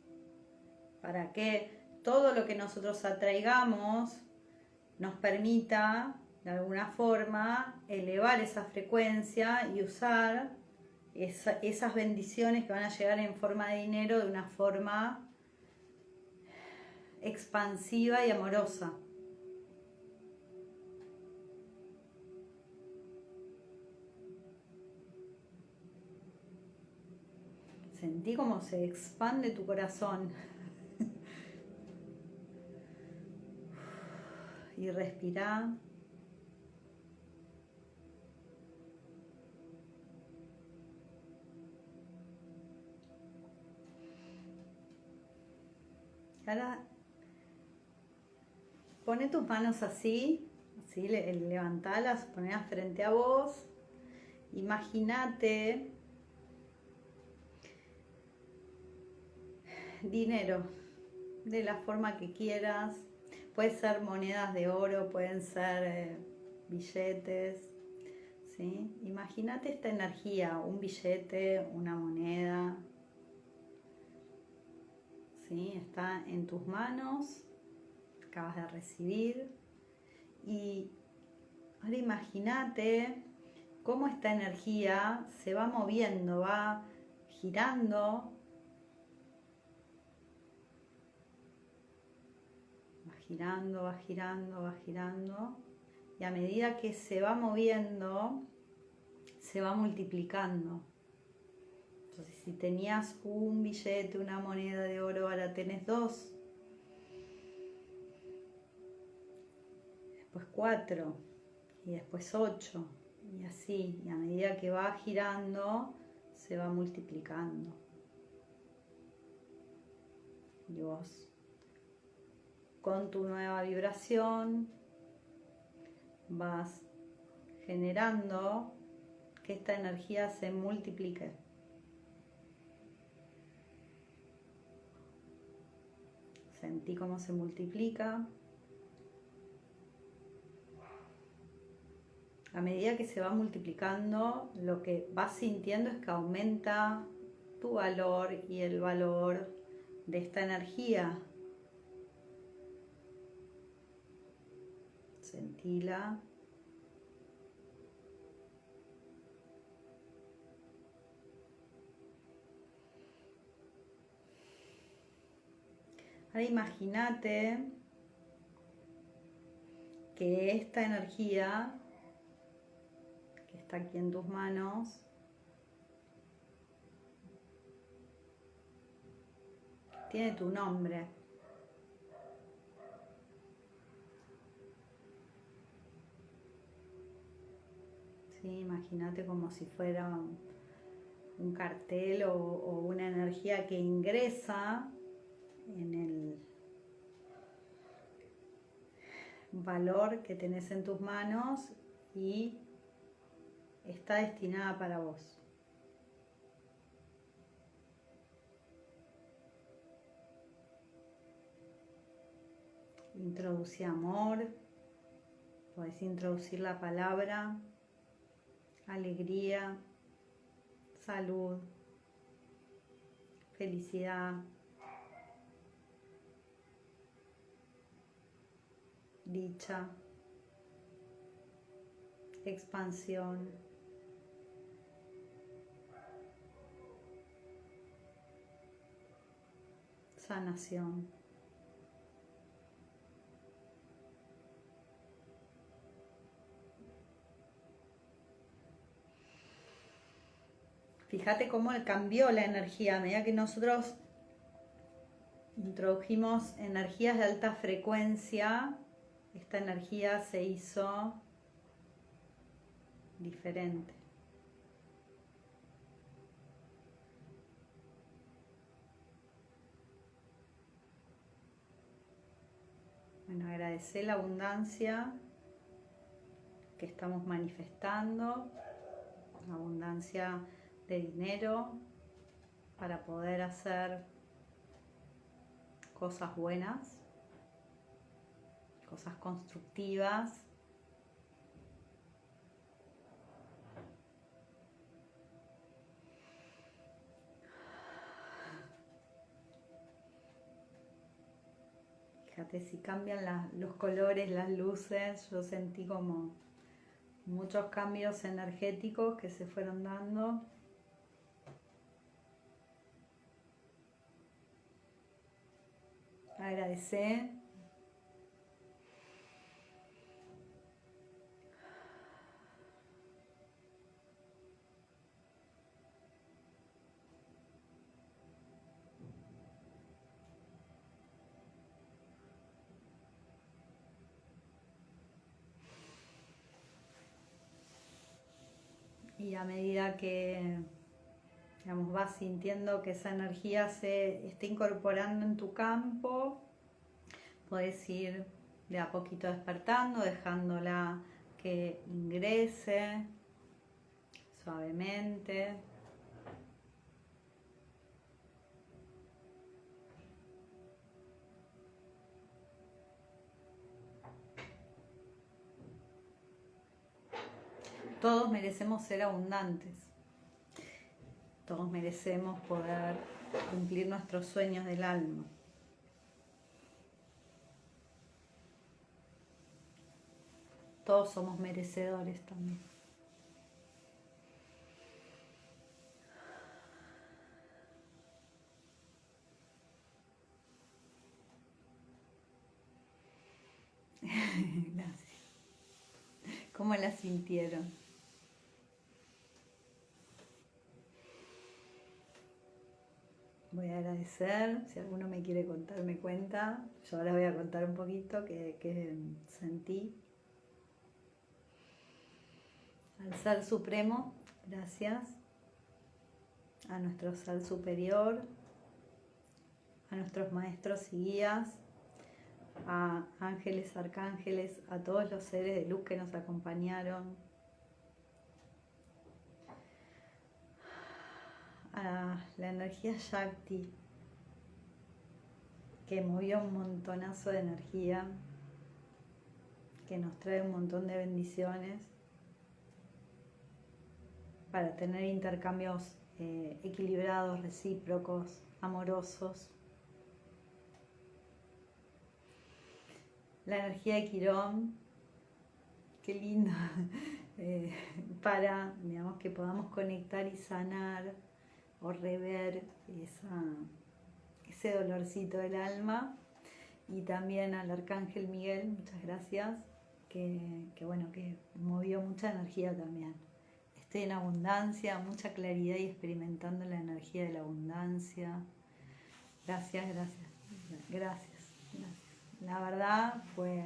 para que todo lo que nosotros atraigamos nos permita de alguna forma elevar esa frecuencia y usar esas bendiciones que van a llegar en forma de dinero de una forma expansiva y amorosa. Sentí cómo se expande tu corazón. Y respirá. Ahora pone tus manos así, levantalas, ponlas frente a vos. Imagínate dinero de la forma que quieras. Puede ser monedas de oro, pueden ser billetes, ¿sí? Imagínate esta energía, un billete, una moneda, ¿sí? Está en tus manos, acabas de recibir. Y ahora imagínate cómo esta energía se va moviendo, va girando. Girando, va girando, va girando, y a medida que se va moviendo, se va multiplicando. Entonces, si tenías un billete, una moneda de oro, ahora tenés dos. después 4 y después 8 y así, y a medida que va girando se va multiplicando. Y vos, con tu nueva vibración, vas generando que esta energía se multiplique. Sentí cómo se multiplica. A medida que se va multiplicando, lo que vas sintiendo es que aumenta tu valor y el valor de esta energía. Sentila. Ahora imagínate que esta energía que está aquí en tus manos tiene tu nombre. ¿Sí? Imagínate como si fuera un cartel o una energía que ingresa en el valor que tenés en tus manos y está destinada para vos. Introducí amor, podés introducir la palabra alegría, salud, felicidad, dicha, expansión, sanación. Fíjate cómo cambió la energía a medida que nosotros introdujimos energías de alta frecuencia. Esta energía se hizo diferente. Bueno, agradecer la abundancia que estamos manifestando, la abundancia de dinero para poder hacer cosas buenas, cosas constructivas. Fíjate si cambian los colores, las luces. Yo sentí como muchos cambios energéticos que se fueron dando. Agradecer. Y a medida que, digamos, vas sintiendo que esa energía se está incorporando en tu campo, podés ir de a poquito despertando, dejándola que ingrese suavemente. Todos merecemos ser abundantes. Todos merecemos poder cumplir nuestros sueños del alma. Todos somos merecedores también. Gracias. ¿Cómo la sintieron? Voy a agradecer, si alguno me quiere contar, me cuenta. Yo ahora voy a contar un poquito que sentí. al Ser Supremo, gracias, a nuestro Ser Superior, a nuestros maestros y guías, a ángeles, arcángeles, a todos los seres de luz que nos acompañaron, a la energía Shakti, que movió un montonazo de energía, que nos trae un montón de bendiciones para tener intercambios equilibrados, recíprocos, amorosos. La energía de Quirón, qué lindo, para, digamos, que podamos conectar y sanar o rever ese dolorcito del alma. Y también al Arcángel Miguel, muchas gracias, que movió mucha energía también. Estoy en abundancia, mucha claridad y experimentando la energía de la abundancia. Gracias, gracias, gracias. La verdad fue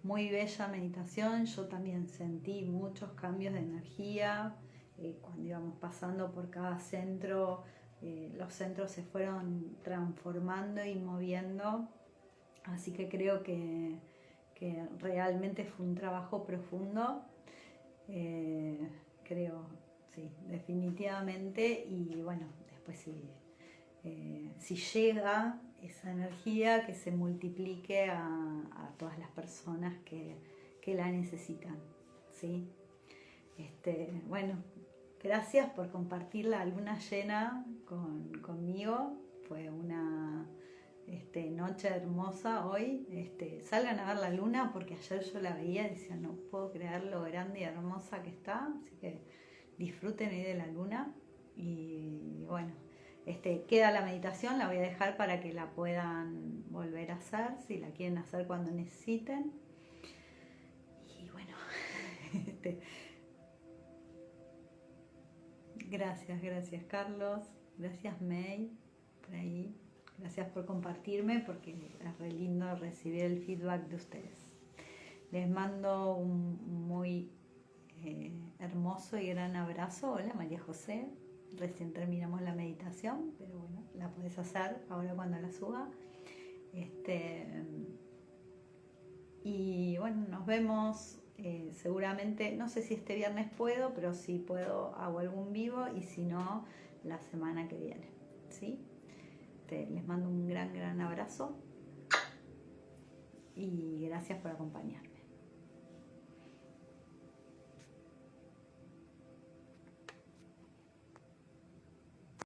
muy bella meditación. Yo también sentí muchos cambios de energía. Cuando íbamos pasando por cada centro, los centros se fueron transformando y moviendo. Así que creo que realmente fue un trabajo profundo. Creo, sí, definitivamente. Y bueno, después si llega esa energía, que se multiplique a todas las personas que la necesitan, ¿sí? Bueno, gracias por compartir la luna llena conmigo. Fue una noche hermosa hoy. Salgan a ver la luna, porque ayer yo la veía y decía, no puedo creer lo grande y hermosa que está. Así que disfruten hoy de la luna. Y bueno, queda la meditación, la voy a dejar para que la puedan volver a hacer, si la quieren hacer cuando necesiten. Y bueno, gracias Carlos, gracias May, por ahí. Gracias por compartirme, porque es re lindo recibir el feedback de ustedes. Les mando un muy hermoso y gran abrazo. Hola María José, recién terminamos la meditación, pero bueno, la podés hacer ahora cuando la suba. Y bueno, nos vemos seguramente, no sé si este viernes puedo, pero si puedo hago algún vivo, y si no, la semana que viene, ¿sí? Les mando un gran abrazo y gracias por acompañarme.